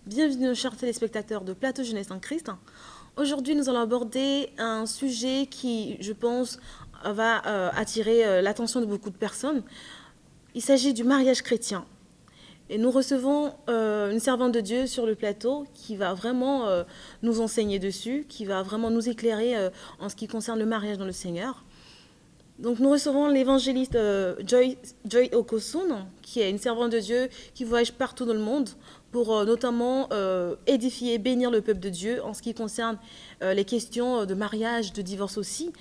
Bienvenue chers téléspectateurs de Plateau Jeunesse en Christ. Aujourd'hui, nous allons aborder un sujet qui, je pense, va attirer l'attention de beaucoup de personnes. Il s'agit du mariage chrétien. Et nous recevons une servante de Dieu sur le plateau qui va vraiment nous enseigner dessus, qui va vraiment nous éclairer en ce qui concerne le mariage dans le Seigneur. Donc nous recevons l'évangéliste Joy Okosun, qui est une servante de Dieu qui voyage partout dans le monde pour notamment édifier, bénir le peuple de Dieu en ce qui concerne les questions de mariage, de divorce aussi.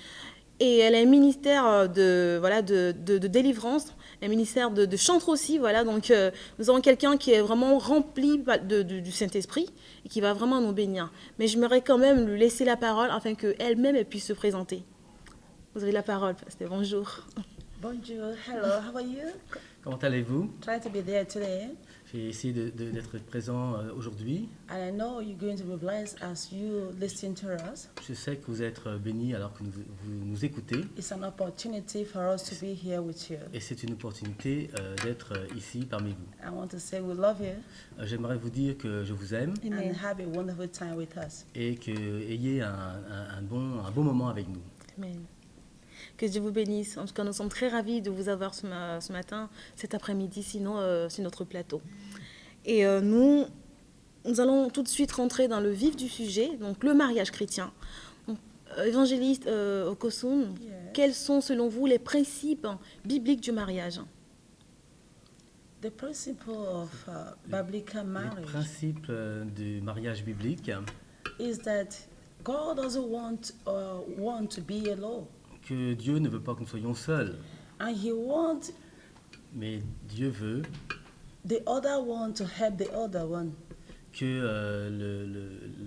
Et elle a un ministère de délivrance, un ministère de chantre aussi. Voilà. Donc nous avons quelqu'un qui est vraiment rempli du Saint-Esprit et qui va vraiment nous bénir. Mais j'aimerais quand même lui laisser la parole afin qu'elle-même puisse se présenter. Vous avez la parole, pasteur. Bonjour. Bonjour, hello, how are you? Comment allez-vous? Try to be there today. J'ai essayé d'être présent aujourd'hui. And I know you're going to be blessed as you listen to us. Je sais que vous êtes bénis alors que vous nous écoutez. It's an opportunity for us to be here with you. Et c'est une opportunité d'être ici parmi vous. I want to say we love you. J'aimerais vous dire que je vous aime. Amen. And have a wonderful time with us. Et que ayez un bon moment avec nous. Amen. Que Dieu vous bénisse. En tout cas, nous sommes très ravis de vous avoir ce matin, cet après-midi, sinon sur notre plateau. Et nous allons tout de suite rentrer dans le vif du sujet, donc le mariage chrétien. Donc, évangéliste Okosun, quels sont selon vous les principes bibliques du mariage? The principle of biblical marriage. Le principe du mariage biblique is that God doesn't want to be alone. Que Dieu ne veut pas que nous soyons seuls. And he wants Mais Dieu veut the other one to help the other one. Que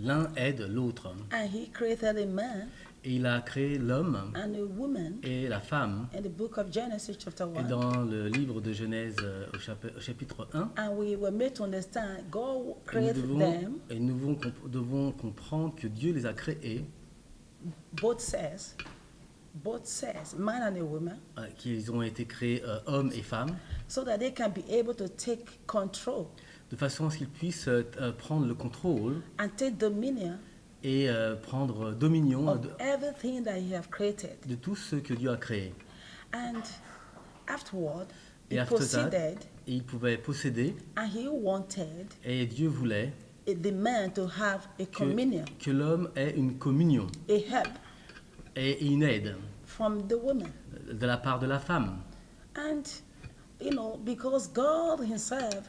l'un aide l'autre. And he created a man. Et il a créé l'homme and a woman et la femme. In the book of Genesis, chapter 1. Et dans le livre de Genèse au chapitre 1. And we were made to understand God created them. Et nous devons comprendre que Dieu les a créés. Both says, man and a woman, qu'ils ont été créés hommes et femmes, so that they can be able to take control, de façon à ce qu'ils puissent prendre le contrôle and take dominion, et prendre dominion of everything that he have created. De tout ce que Dieu a créé. And afterward, et il pouvait posséder, and he wanted, et Dieu voulait the man to have a communion, que l'homme ait une communion, a help, et une aide from the woman, de la part de la femme. And because God himself,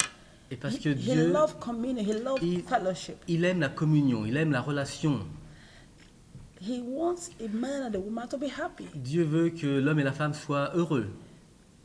et parce que Dieu, he loves communion, he loves fellowship. Il aime la communion, il aime la relation. He wants a man and a woman to be happy. Dieu veut que l'homme et la femme soient heureux.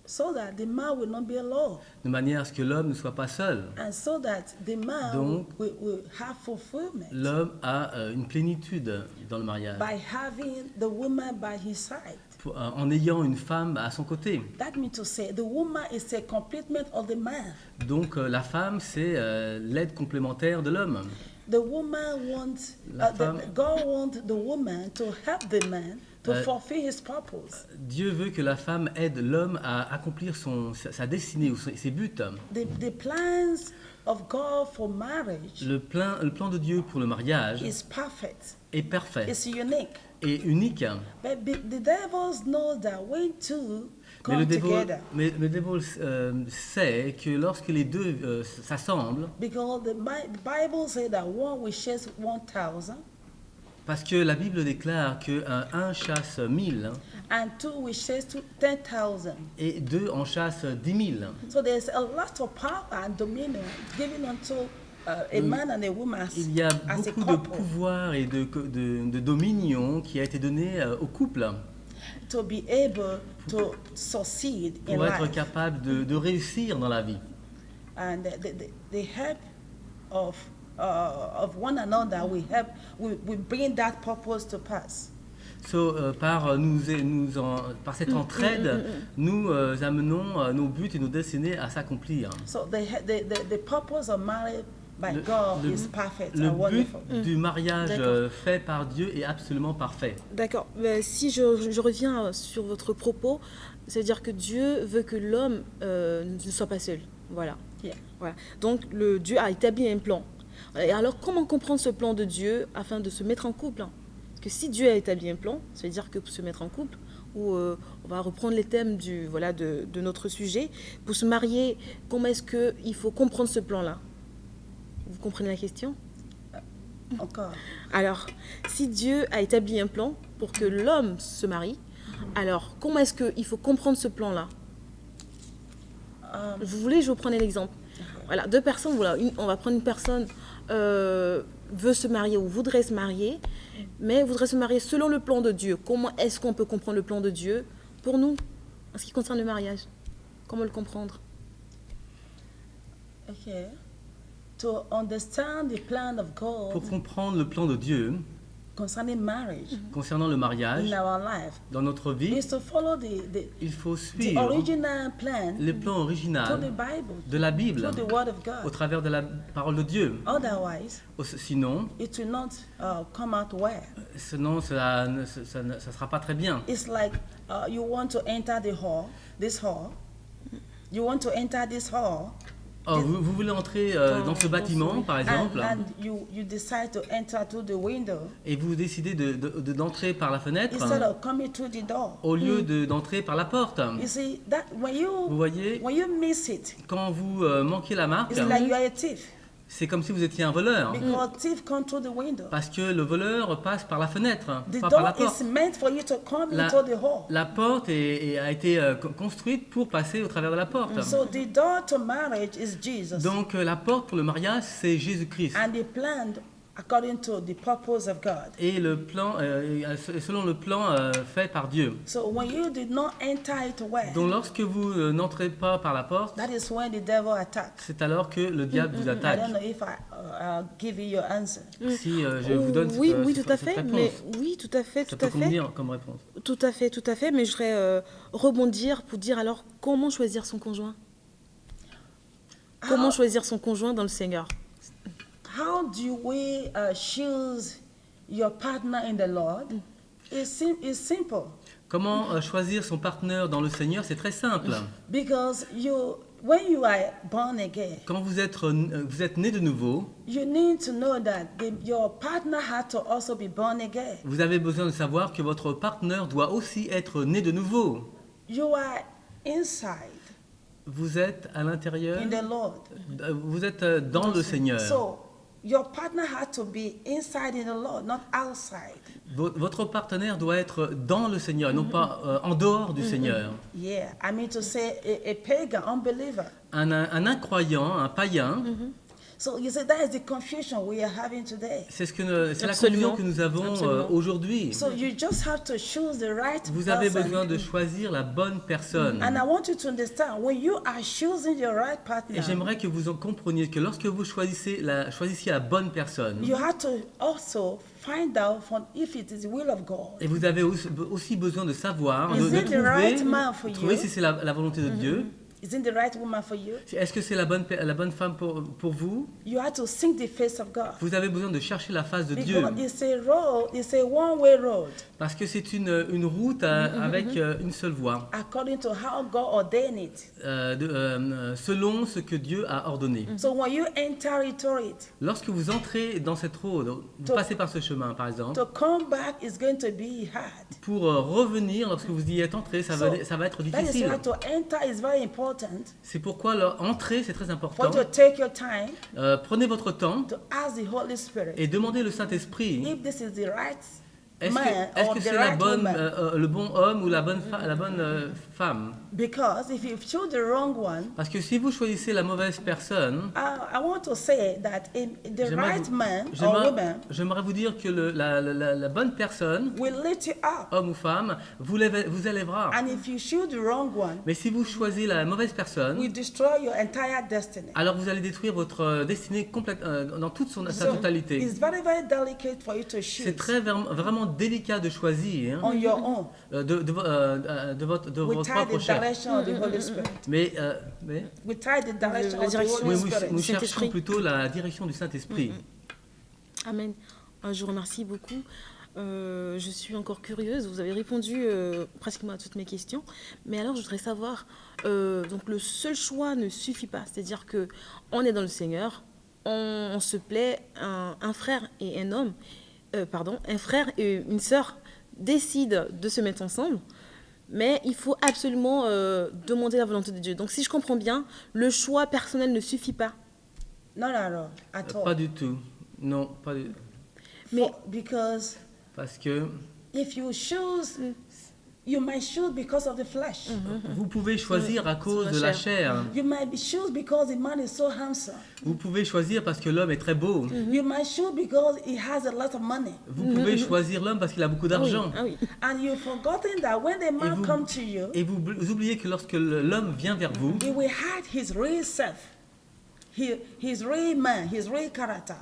So that the man will not be alone. De manière à ce que l'homme ne soit pas seul. And so that the man Donc, will have fulfillment. L'homme a une plénitude dans le mariage. By having the woman by his side. En ayant une femme à son côté. That means to say the woman is a complement of the man. Donc la femme c'est l'aide complémentaire de l'homme. The woman wants God wants the woman to help the man to fulfill his purpose. Dieu veut que la femme aide l'homme à accomplir sa destinée ou ses buts. The plans of God for marriage. Le plan de Dieu pour le mariage is perfect. Est parfait. It's unique. Et unique. But the devil knows that when two come together. Mais le diable sait que lorsque les deux s'assemblent. Because the Bible says that one will chase 1,000. Parce que la Bible déclare que un chasse 1000. And two will chase 10,000. Et deux en chassent 10 000. So there's a lot of power and dominion given unto a man and a woman. Il y a beaucoup de pouvoir et de dominion qui a été donné au couple. To be able to succeed in life. Pour être capable de réussir dans la vie. And the help of one another we bring that purpose to pass. So, par cette entraide, nous amenons nos buts et nos destinées à s'accomplir. So the purpose of marriage by Le- God le- is perfect Le and but wonderful. du mariage D'accord. fait par Dieu est absolument parfait. D'accord. Si je reviens sur votre propos, c'est-à-dire que Dieu veut que l'homme ne soit pas seul. Voilà. Yeah. Voilà. Donc, Dieu a établi un plan. Et alors, comment comprendre ce plan de Dieu afin de se mettre en couple, hein? Parce que si Dieu a établi un plan, ça veut dire que pour se mettre en couple, ou on va reprendre les thèmes de notre sujet, pour se marier, comment est-ce qu'il faut comprendre ce plan-là? Vous comprenez la question? Encore. Alors, si Dieu a établi un plan pour que l'homme se marie, alors comment est-ce qu'il faut comprendre ce plan-là? Vous voulez, je vous prends un exemple. Voilà, deux personnes, voilà, on va prendre une personne veut se marier ou voudrait se marier, mais voudrait se marier selon le plan de Dieu. Comment est-ce qu'on peut comprendre le plan de Dieu pour nous, en ce qui concerne le mariage? Comment le comprendre? Okay. To understand the plan of Pour God comprendre le plan de Dieu concerning marriage concernant le mariage in our life dans notre vie, is to follow il faut the suivre original plan le plan through the original Bible, de la Bible through the Word of au God. travers de la parole de Dieu. Otherwise, Sinon, it will not come out well. ça sera pas très bien. It's like you want to enter this hall. You want to enter this hall, Oh, vous voulez entrer dans ce bâtiment, par exemple, and you decide to enter through the window et vous décidez d'entrer par la fenêtre instead of coming through the door. au lieu d'entrer par la porte. You see that Vous voyez, when you miss it, quand vous manquez la marque, it's like you are a thief c'est comme si vous étiez un voleur. because thief come through the window. Parce que le voleur passe par la fenêtre, The pas par la door porte. is meant for you to come La, into the hall. la porte a été construite pour passer au travers de la porte. So the door to marriage is Jesus, Donc la porte pour le mariage, c'est Jésus-Christ. and the plan according to the purpose of God. Et le plan, selon le plan fait par Dieu. So when you did not enter it well, Donc lorsque vous n'entrez pas par la porte, that is when the devil attacks. c'est alors que le diable vous I attaque. don't know if I give you your answer. Si je vous donne Oui, cette, oui, cette- tout à cette fait. réponse, Mais oui, tout à fait, ça tout peut à fait. convenir comme réponse. Tout à fait, tout à fait. Mais je voudrais rebondir pour dire alors comment choisir son conjoint? Comment choisir son conjoint dans le Seigneur? How do we choose your partner in the Lord? It's simple Comment choisir son partenaire dans le Seigneur? C'est très simple. because when you are born again, Quand vous êtes né de nouveau, you need to know that your partner had to also be born again. vous avez besoin de savoir que votre partenaire doit aussi être né de nouveau. You are inside Vous êtes à l'intérieur, in the Lord. vous êtes dans le Seigneur. So your partner had to be inside in the Lord, not outside. Votre partenaire doit être dans le Seigneur, non pas en dehors du Seigneur. Yeah, I mean to say a pagan unbeliever. Un incroyant, un païen, So you see, that is the confusion we are having today. c'est la Absolument. confusion que nous avons Absolument. aujourd'hui. So you just have to choose the right Vous avez person. besoin de choisir la bonne personne. And I want you to understand, when you are choosing your right partner, Et j'aimerais que vous en compreniez que lorsque vous choisissiez la bonne personne, you have to also find out if it is the will of God. et vous avez aussi besoin de savoir, Is de it the right man for trouver you? si c'est la volonté de Dieu. Is it the right woman for you? Est-ce que c'est la bonne femme pour vous? You have to seek the face of God. Vous avez besoin de chercher la face de Dieu. Because it's a one-way road, Parce que c'est une route avec une seule voie, according to how God ordained it. selon ce que Dieu a ordonné. So when you enter into it, Lorsque vous entrez dans cette route, vous passez par ce chemin par exemple, to come back is going to be hard. pour revenir, lorsque vous y êtes entré, ça va être That is difficile. why to enter is very important. C'est pourquoi entrer, c'est très For important. you to take your time Prenez votre temps to ask the Holy Spirit et demandez le Saint-Esprit. if this is the right Est-ce man que or the c'est right woman. le bon homme ou la bonne femme? Because if you choose the wrong one, Parce que si vous choisissez la mauvaise personne, I want to say that the j'aimerais right vous- man or j'aimerais- woman j'aimerais vous dire que la bonne personne, will lift you up. homme ou femme, vous élèvera. And if you choose the wrong one, Mais si vous choisissez la mauvaise personne, will destroy your entire destiny. alors vous allez détruire votre destinée complète, dans toute sa So totalité. it's very, very delicate for you to C'est choose. vraiment délicat de choisir on your own de votre without propre the chair. direction of the Holy Spirit. Mais Without the direction La of the direction oui, Holy du Spirit. nous Saint-Esprit. cherchons plutôt la direction du Saint-Esprit. Amen. Je vous remercie beaucoup. Je suis encore curieuse. Vous avez répondu pratiquement à toutes mes questions. Mais alors, je voudrais savoir, donc le seul choix ne suffit pas. C'est-à-dire que on est dans le Seigneur, on se plaît, un frère et un homme, un frère et une sœur décident de se mettre ensemble. Mais il faut absolument demander la volonté de Dieu. Donc, si je comprends bien, le choix personnel ne suffit pas. Not at all. Pas du tout. Non, pas du tout. Mais Because Parce que if you choose, you might choose because of the flesh. vous pouvez choisir à cause de la chair. You might choose because the man is so handsome. Vous pouvez choisir parce que l'homme est très beau. You might choose because he has a lot of money. Vous pouvez choisir l'homme parce qu'il a beaucoup ah oui, d'argent. ah oui. And you've forgotten that when the man vous- comes to you, Et vous oubliez que lorsque l'homme vient vers vous, he will hide his real self, his real man, his real character.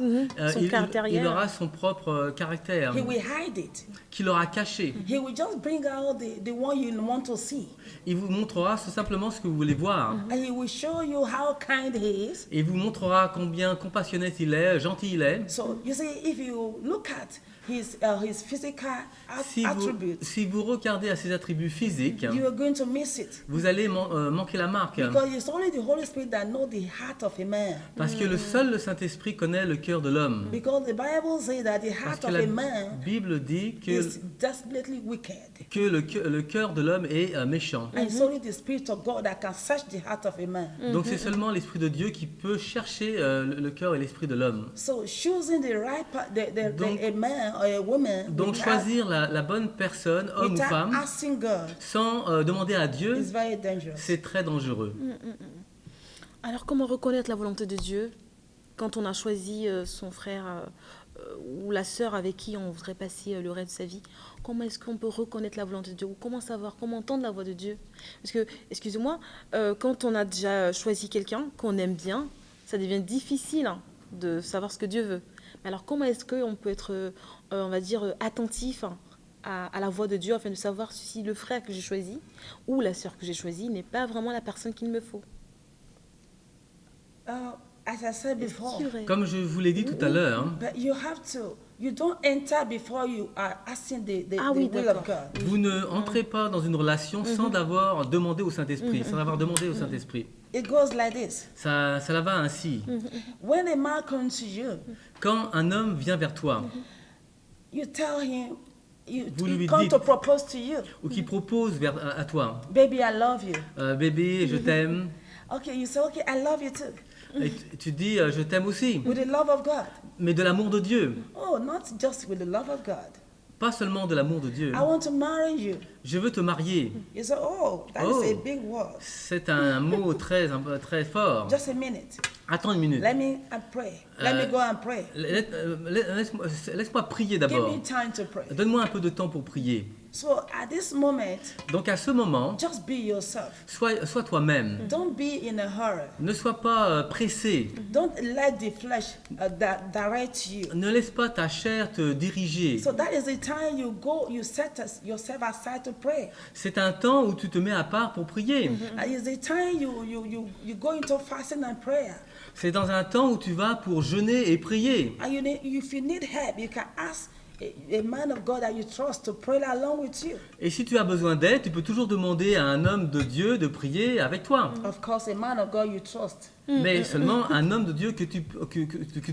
Son caractère. il aura son propre caractère He will hide it. qu'il aura caché. He will just bring out the one you want to see. Il vous montrera simplement ce que vous voulez voir. And he will show you how kind he is. Et il vous montrera combien compassionné il est, gentil il est. So you see, if you look at his physical attributes, Si vous regardez à ses attributs physiques, you are going to miss it. vous allez manquer la marque. Because it's only the Holy Spirit that knows the heart of a man. Parce que le Saint-Esprit connaît le cœur de l'homme. Because the Bible says that the Parce heart que of la a man Bible dit is desperately wicked. que le cœur de l'homme est méchant. And it's only the Spirit of God that can search the heart of a man. Donc c'est seulement l'Esprit de Dieu qui peut chercher le cœur et l'esprit de l'homme. So choosing the right Donc- a man or a woman Donc choisir la bonne personne, homme ou without femme, asking God sans demander à Dieu, is very dangerous. c'est très dangereux. Alors, comment reconnaître la volonté de Dieu quand on a choisi son frère ou la sœur avec qui on voudrait passer le reste de sa vie? Comment est-ce qu'on peut reconnaître la volonté de Dieu? Ou comment savoir, comment entendre la voix de Dieu? Parce que, excusez-moi, quand on a déjà choisi quelqu'un qu'on aime bien, ça devient difficile de savoir ce que Dieu veut. Mais alors, comment est-ce qu'on peut être, on va dire, attentif à la voix de Dieu afin de savoir si le frère que j'ai choisi ou la sœur que j'ai choisie n'est pas vraiment la personne qu'il me faut? As I said before, C'est vrai. Comme je vous l'ai dit tout à l'heure, but you don't enter before you are asking the Ah oui, will d'accord. of God. vous ne entrez pas dans une relation sans d'avoir demandé au Saint-Esprit, sans avoir demandé au Saint-Esprit. It goes like this. Ça va ainsi. When a man comes to you, Quand un homme vient vers toi, you tell him, Vous lui he come dites- to propose to you. ou qui propose à toi, Baby, I love you. bébé, je t'aime, Okay, you say, okay, I love you too. et tu dis, je t'aime aussi, With the love of God. mais de l'amour de Dieu, Oh, not just with the love of God. pas seulement de l'amour de Dieu. I want to marry you. Je veux te marier. You say, oh, that Oh. is a big word. C'est un mot très fort. Just a minute. Attends une minute. Let me pray. Let me go and pray. Laisse-moi prier Give d'abord. me time to pray. Donne-moi un peu de temps pour prier. So at this moment, Donc à ce moment, just be yourself. sois toi-même. Don't be in a hurry. Ne sois pas pressé. Don't let the flesh direct you. Ne laisse pas ta chair te diriger. So that is the time you set yourself aside to pray. C'est un temps où tu te mets à part pour prier. And it's the time you go into fasting and prayer. C'est dans un temps où tu vas pour jeûner et prier. And if you need help, you can ask a man of God that you trust to pray along with you. Et si tu as besoin d'aide, tu peux toujours demander à un homme de Dieu de prier avec toi. Of course, a man of God you trust. Mais seulement un homme de Dieu que tu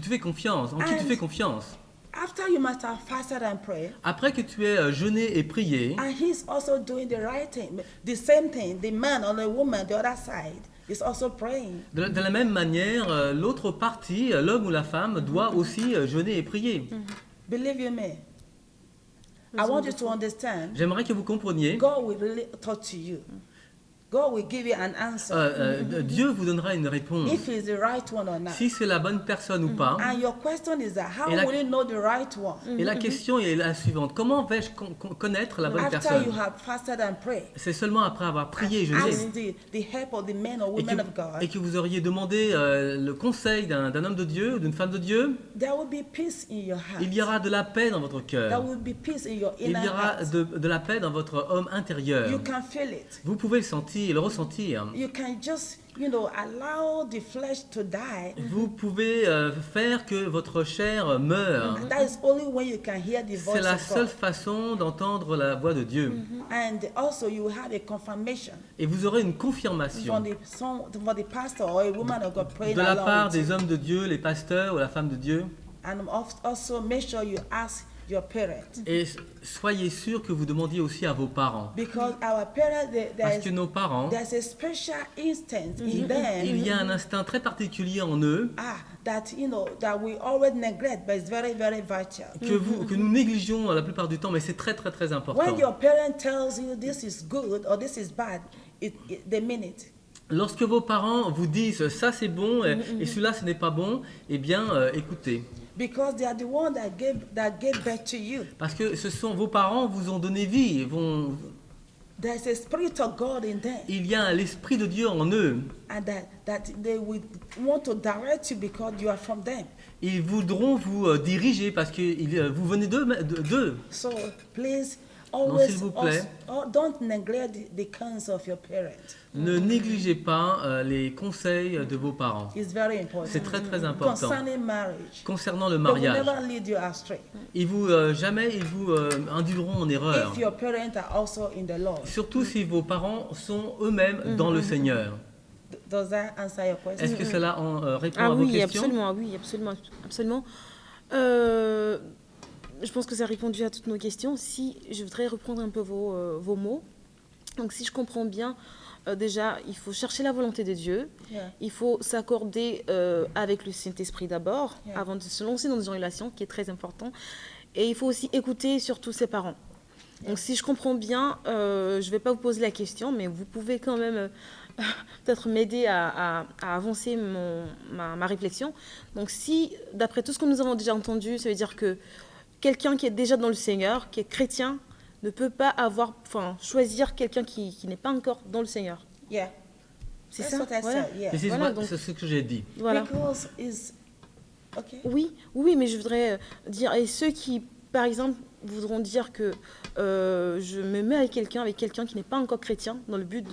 fais confiance, en qui tu fais confiance. After you must have fasted and prayed, Après que tu aies jeûné et prié, and he's also doing the right thing, the same thing, the man or the woman, the other side, is also praying. de la même manière, l'autre partie, l'homme ou la femme, doit aussi jeûner et prier. Believe you me. I want you to understand, J'aimerais que vous compreniez God will really talk to you. God will give you an answer. Dieu vous donnera une réponse. If it's the right one or not. Si c'est la bonne personne ou pas. And your question is that how Et la- will you know the right one? Et la question est la suivante. Comment vais-je connaître la bonne After personne? you have fasted and prayed. C'est seulement après avoir prié et jeûné Ask the help of the men or et women of et God. que vous auriez demandé le conseil d'un homme de Dieu ou d'une femme de Dieu. There will be peace in your heart. Il y aura de la paix dans votre There cœur. will be peace in your Il inner y aura heart. de la paix dans votre homme intérieur. You can feel it. Vous pouvez le sentir, le ressentir. You can just, allow the flesh to die. Vous pouvez faire que votre chair meure. That is only when you can hear the C'est voice la of seule God. façon d'entendre la voix de Dieu. And also you have a confirmation Et vous aurez une confirmation from the pastor or a woman of God praying de la along part with des you. hommes de Dieu, les pasteurs ou la femme de Dieu. And also make sure you ask your parents. Et soyez sûr que vous demandiez aussi à vos parents. Because our parents, Parce que nos parents, there's a special instinct in them. il y a un instinct très particulier en eux That that we always neglect, but it's very, very vital. que nous négligeons la plupart du temps, mais c'est très très très important. When your parent tells you this is good or this is bad, they mean it. Lorsque vos parents vous disent ça c'est bon et celui-là ce n'est pas bon, eh bien écoutez. Because they are the one that gave birth to you. Parce que ce sont vos parents vous ont donné vie. There's a spirit of God in them. Il y a l'esprit de Dieu en eux. And that they will want to direct you because you are from them. Ils voudront vous diriger parce que vous venez d'eux. So please Donc, always s'il vous plaît, don't neglect the counsel of your parents. ne négligez pas les conseils de vos parents. It's very important. C'est très très important. Concerning marriage. Concernant le They will mariage, never lead you astray. jamais ils vous induiront en erreur. If your parents are also in the Lord. Surtout si vos parents sont eux-mêmes dans le Seigneur. Does that answer your question? Est-ce que cela répond à vos oui, questions? absolument, oui, absolument. Je pense que ça a répondu à toutes nos questions. Si je voudrais reprendre un peu vos mots. Donc, si je comprends bien, déjà, il faut chercher la volonté de Dieu. Yeah. Il faut s'accorder avec le Saint-Esprit d'abord, Yeah. avant de se lancer dans une relation, qui est très important. Et il faut aussi écouter surtout ses parents. Donc, si je comprends bien, je ne vais pas vous poser la question, mais vous pouvez quand même peut-être m'aider à avancer ma réflexion. Donc, si, d'après tout ce que nous avons déjà entendu, ça veut dire que quelqu'un qui est déjà dans le Seigneur, qui est chrétien, ne peut pas choisir quelqu'un qui n'est pas encore dans le Seigneur. Yeah. C'est That's ça, what I voilà. said, yeah. This is Voilà, what- donc- C'est ce que j'ai dit. Voilà. Because it's okay. Oui, mais je voudrais dire, et ceux qui, par exemple, voudront dire que je me mets avec quelqu'un qui n'est pas encore chrétien, dans le but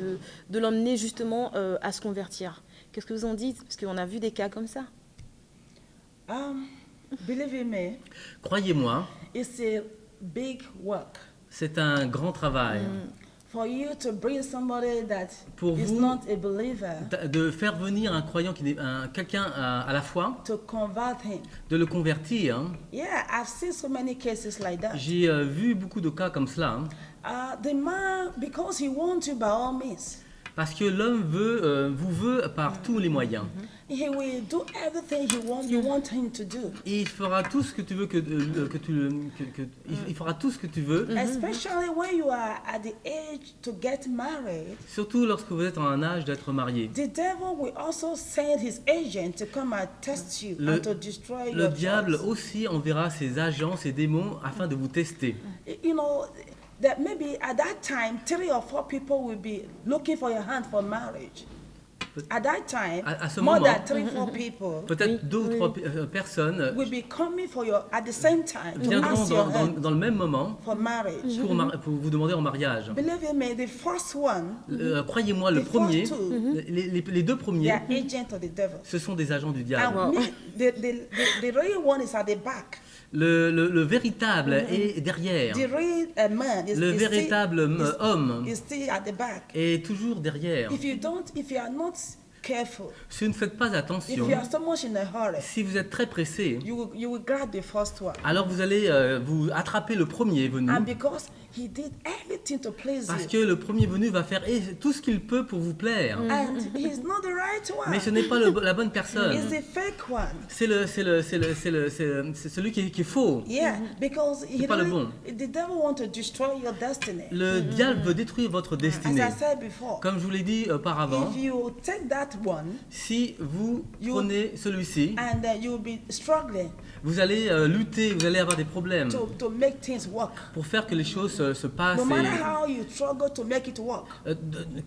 de l'emmener justement à se convertir. Qu'est-ce que vous en dites? Parce qu'on a vu des cas comme ça. Believe me, Croyez-moi, it's a big work. c'est un grand travail. For you to bring somebody that Pour is vous, not a believer, De faire venir un croyant qui n'est quelqu'un à la foi, to convert him. de le convertir. Hein. Yeah, I've seen so many cases like that. J'ai vu beaucoup de cas comme cela. Hein. The man, because he wants you by all means, Parce que l'homme vous veut par tous les moyens. he will do everything you want him to do. Et il fera tout ce que tu veux il fera tout ce que tu veux. Especially when you are at the age to get married. Surtout lorsque vous êtes en un âge d'être marié. The devil will also send his agent to come and test you and to destroy Le your diable choice. aussi enverra ses agents, ses démons afin de vous tester. You know, that maybe at that time, 3 or 4 people will be looking for your hand for marriage. At that time, À ce more moment, than 3 or 4 people peut-être 2 ou 3 personnes will be coming for your at the same time to viendront ask your hand dans le même moment for marriage. pour vous demander en mariage. Believe me, the first one, Croyez-moi, le the premier, first two, les deux they premiers, are agents of the devil. ce sont des agents du diable. And the real one is at the back. Le véritable est derrière. The real man is, Le is véritable homme still, is still at the back. est toujours derrière. If you are not careful, Si vous ne faites pas if attention, you are so much in a hurry, si vous êtes très pressé, you will grab the first one. alors vous allez vous attraper le premier venu. And because he did everything to please Parce you. que le premier venu va faire tout ce qu'il peut pour vous plaire. And he's not the right one. Mais ce n'est pas la bonne personne. He's the fake one. C'est celui qui est faux. Yeah, because he pas le bon. the devil wants to destroy your destiny. Le diable veut détruire votre As destinée. I said before, Comme je vous l'ai dit auparavant, if you take that one si vous prenez celui-ci, and you'll be struggling vous allez lutter, vous allez avoir des problèmes to make things work. pour faire que les choses se passent. No matter how you struggle to make it work,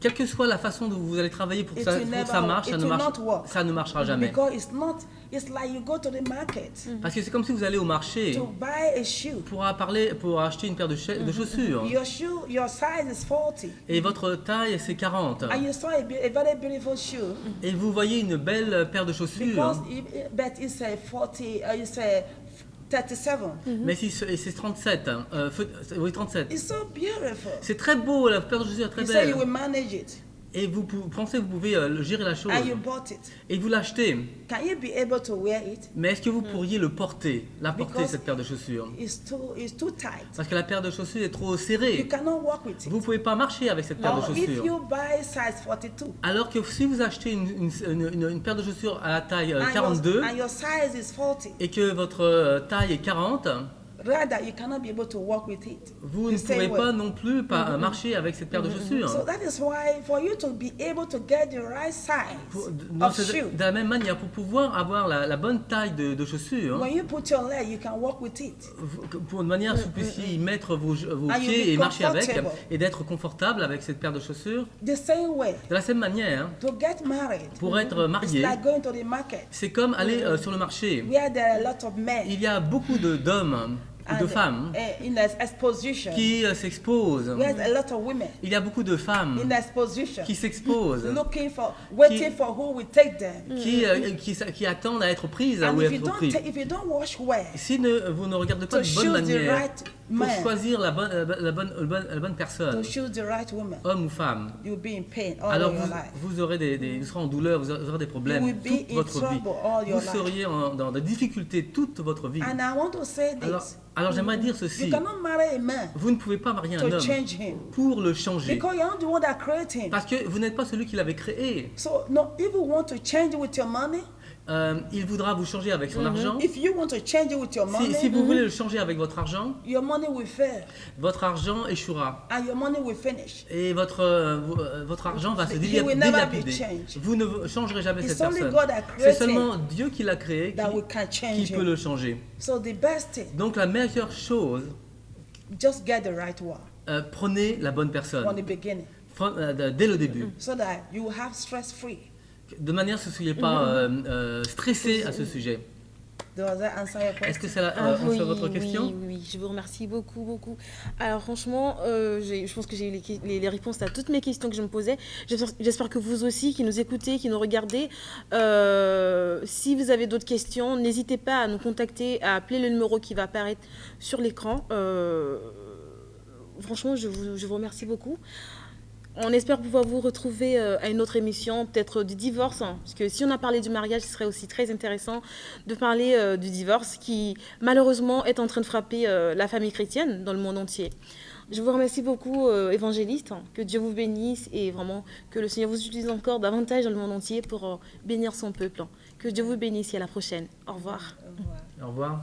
Quelle que soit la façon dont vous allez travailler pour que It ça, will pour que never ça marche, work. It will not work. ça ne marchera jamais. because it's like you go to the market Parce que c'est comme si vous allez au marché to buy a shoe. pour acheter une paire de chaussures. Your size is 40, Et votre taille, c'est 40. and you saw a very beautiful shoe Et vous voyez une belle paire de chaussures. because but it's a 40, it's a 37. Mais si c'est 37. Oui, 37. It's so beautiful. C'est très beau, la paire de chaussures est très You say you belle. will manage it, Et vous pensez que vous pouvez gérer la chose. and you bought it. Et vous l'achetez. Can you be able to wear it? Mais est-ce que vous pourriez la porter, Because cette paire de chaussures? It's too tight. Parce que la paire de chaussures est trop You serrée. cannot walk with it. Vous ne pouvez pas marcher avec cette paire de Or if chaussures. you buy size 42, Alors que si vous achetez une paire de chaussures à la taille and 42 your size is 40, et que votre taille est 40, rather you cannot be able to walk with it. vous the ne same pourrez way. pas non plus marcher avec cette paire de chaussures. So that is why for you to be able to get the right size of shoe, De la même manière, pour pouvoir avoir la bonne taille de chaussures, when you put your leg, you can walk with it. de manière à ce que vous puissiez y mettre vos And you'll pieds be et marcher avec, comfortable. et d'être confortable avec cette paire de chaussures. The same way, De la même manière, to get married, pour être it's marié, like going to the market c'est comme aller sur le marché. where there are a lot of men Il y a beaucoup d'hommes ou de femmes in an exposition, qui s'exposent. where a lot of women Il y a beaucoup de femmes in exposition, qui s'exposent, waiting for who will take them. qui attendent à être prises And ou à if you être don't pris. if you don't wash well, Si vous ne regardez pas to de bonne choose the manière right pour man, choisir la bonne personne, to choose the right woman, homme ou femme, you'll be in pain all alors of your life. vous serez en douleur, vous aurez des problèmes You will be toute in votre vie. trouble all your Vous seriez dans des difficultés toute votre vie. And I want to say Alors, this: alors j'aimerais dire you ceci. cannot marry a man Vous ne pouvez pas marier un to homme change him pour le changer. because you're not the one that created him. Parce que vous n'êtes pas celui qui l'avait créé. So no, if you want to change it with your money, Il voudra vous changer avec son argent. if you want to change it with your money, Si vous voulez le changer avec votre argent, your money will fail votre argent échouera. and your money will finish. Et votre argent va se He will never be dilapider. changed. Vous ne changerez jamais It's cette only personne. God that C'est created seulement Dieu qui l'a créé that we can change qui peut him. le changer. So the best thing, Donc la meilleure chose, just get the right one prenez la bonne from personne the beginning, dès le début. so that you will have stress free. De manière à ce que vous ne soyez pas stressé à ce sujet. Does that answer your Est-ce que question? ça answer votre question? Oui, je vous remercie beaucoup, beaucoup. Alors franchement, je pense que j'ai eu les réponses à toutes mes questions que je me posais. J'espère que vous aussi, qui nous écoutez, qui nous regardez, si vous avez d'autres questions, n'hésitez pas à nous contacter, à appeler le numéro qui va apparaître sur l'écran. Franchement, je vous remercie beaucoup. On espère pouvoir vous retrouver à une autre émission, peut-être du divorce, hein, parce que si on a parlé du mariage, ce serait aussi très intéressant de parler du divorce qui, malheureusement, est en train de frapper la famille chrétienne dans le monde entier. Je vous remercie beaucoup, évangéliste, hein, que Dieu vous bénisse et vraiment que le Seigneur vous utilise encore davantage dans le monde entier pour bénir son peuple. Que Dieu vous bénisse et à la prochaine. Au revoir. Au revoir.